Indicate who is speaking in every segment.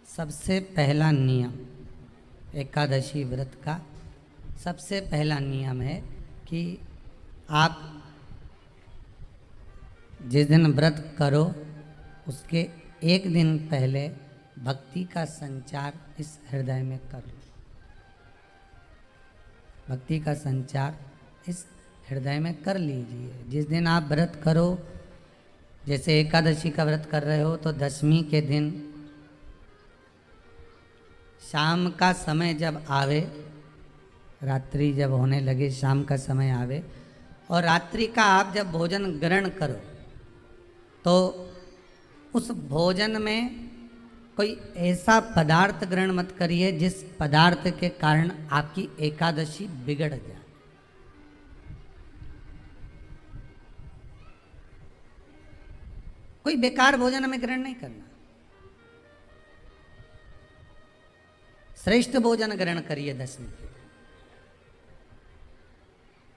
Speaker 1: सबसे पहला नियम एकादशी व्रत का सबसे पहला नियम है कि आप जिस दिन व्रत करो उसके एक दिन पहले भक्ति का संचार इस हृदय में कर लो। भक्ति का संचार इस हृदय में कर लीजिए। जिस दिन आप व्रत करो, जैसे एकादशी का व्रत कर रहे हो तो दशमी के दिन शाम का समय जब आवे, रात्रि जब होने लगे, शाम का समय आवे और रात्रि का आप जब भोजन ग्रहण करो तो उस भोजन में कोई ऐसा पदार्थ ग्रहण मत करिए जिस पदार्थ के कारण आपकी एकादशी बिगड़ जाए। कोई बेकार भोजन हमें ग्रहण नहीं करना, श्रेष्ठ भोजन ग्रहण करिए दशमी के।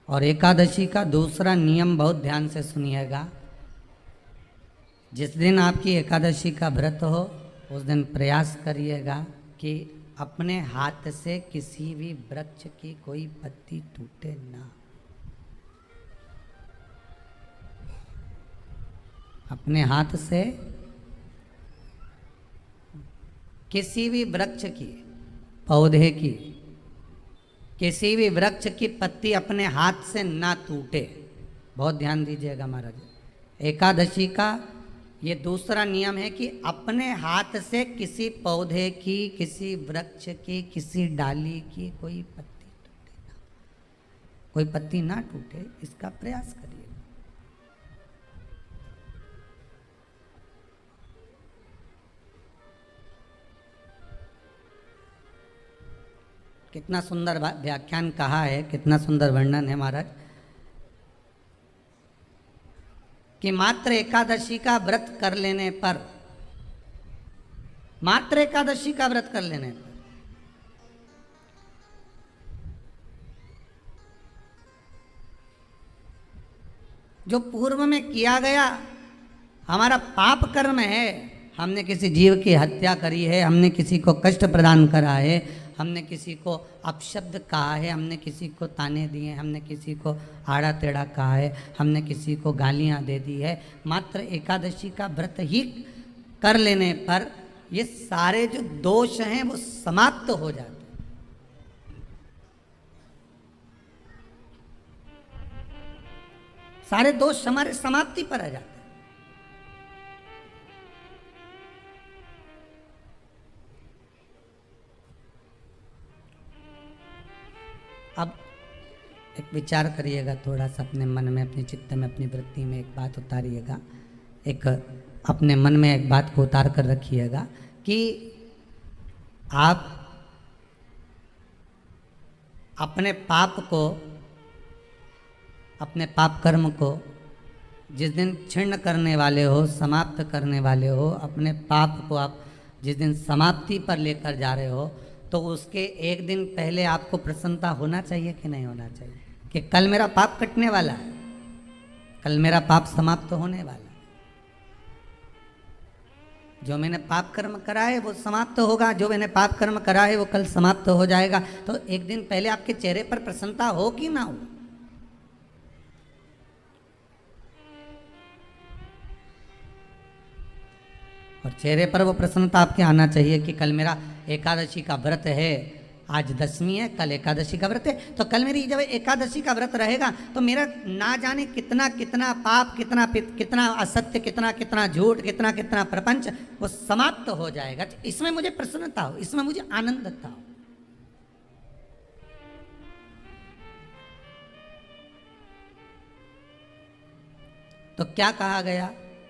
Speaker 1: और एकादशी का दूसरा नियम बहुत ध्यान से सुनिएगा। जिस दिन आपकी एकादशी का व्रत हो उस दिन प्रयास करिएगा कि अपने हाथ से किसी भी वृक्ष की कोई पत्ती टूटे ना। अपने हाथ से किसी भी वृक्ष की, पौधे की, किसी भी वृक्ष की पत्ती अपने हाथ से ना टूटे। बहुत ध्यान दीजिएगा महाराज। एकादशी का ये दूसरा नियम है कि अपने हाथ से किसी पौधे की, किसी वृक्ष की, किसी डाली की कोई पत्ती टूटे ना, कोई पत्ती ना टूटे, इसका प्रयास करिए। कितना सुंदर व्याख्यान कहा है, कितना सुंदर वर्णन है महाराज कि मात्र एकादशी का व्रत कर लेने पर, मात्र एकादशी का व्रत कर लेने पर जो पूर्व में किया गया हमारा पाप कर्म है, हमने किसी जीव की हत्या करी है, हमने किसी को कष्ट प्रदान करा है, हमने किसी को अपशब्द कहा है, हमने किसी को ताने दिए, हमने किसी को आड़ा टेढ़ा कहा है, हमने किसी को गालियां दे दी है, मात्र एकादशी का व्रत ही कर लेने पर ये सारे जो दोष हैं वो समाप्त हो जाते हैं। सारे दोष हमारे समाप्ति पर आ जाते हैं। अब एक विचार करिएगा थोड़ा सा अपने मन में, अपने चित्त में, अपनी वृत्ति में एक बात उतारिएगा। एक अपने मन में एक बात को उतार कर रखिएगा कि आप अपने पाप को, अपने पाप कर्म को जिस दिन क्षीण करने वाले हो, समाप्त करने वाले हो, अपने पाप को आप जिस दिन समाप्ति पर लेकर जा रहे हो तो उसके एक दिन पहले आपको प्रसन्नता होना चाहिए कि नहीं होना चाहिए कि कल मेरा पाप कटने वाला है, कल मेरा पाप समाप्त होने वाला है। जो मैंने पाप कर्म करा है वो समाप्त होगा, जो मैंने पाप कर्म करा है वो कल समाप्त हो जाएगा। तो एक दिन पहले आपके चेहरे पर प्रसन्नता हो कि ना हो। और चेहरे पर वो प्रसन्नता आपके आना चाहिए कि कल मेरा एकादशी का व्रत है, आज दशमी है, कल एकादशी का व्रत है, तो कल मेरी जब एकादशी का व्रत रहेगा तो मेरा ना जाने कितना कितना पाप, कितना असत्य, कितना झूठ, कितना प्रपंच वो समाप्त हो जाएगा। इसमें मुझे प्रसन्नता हो, इसमें मुझे आनंदता हो। तो क्या कहा गया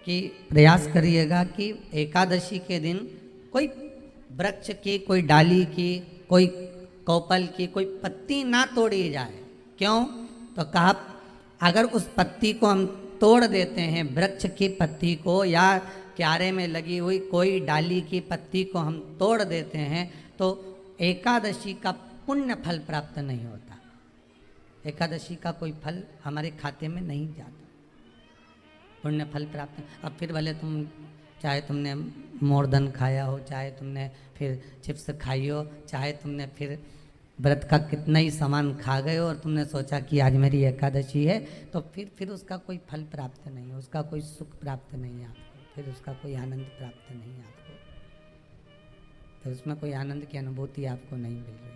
Speaker 1: कि प्रयास करिएगा कि एकादशी के दिन कोई वृक्ष की, कोई डाली की, कोई कोपल की कोई पत्ती ना तोड़ी जाए। क्यों? तो कहा अगर उस पत्ती को हम तोड़ देते हैं, वृक्ष की पत्ती को या क्यारे में लगी हुई कोई डाली की पत्ती को हम तोड़ देते हैं तो एकादशी का पुण्य फल प्राप्त नहीं होता। एकादशी का कोई फल हमारे खाते में नहीं जाता, पुण्य फल प्राप्त। अब फिर भले तुम चाहे तुमने मोरधन खाया हो, चाहे तुमने फिर चिप्स खाई हो, चाहे तुमने फिर व्रत का कितना ही सामान खा गए हो और तुमने सोचा कि आज मेरी एकादशी है, तो फिर उसका कोई फल प्राप्त नहीं है, उसका कोई सुख प्राप्त नहीं है आपको, फिर उसका कोई आनंद प्राप्त नहीं है आपको, तो उसमें कोई आनंद की अनुभूति आपको नहीं मिल रही।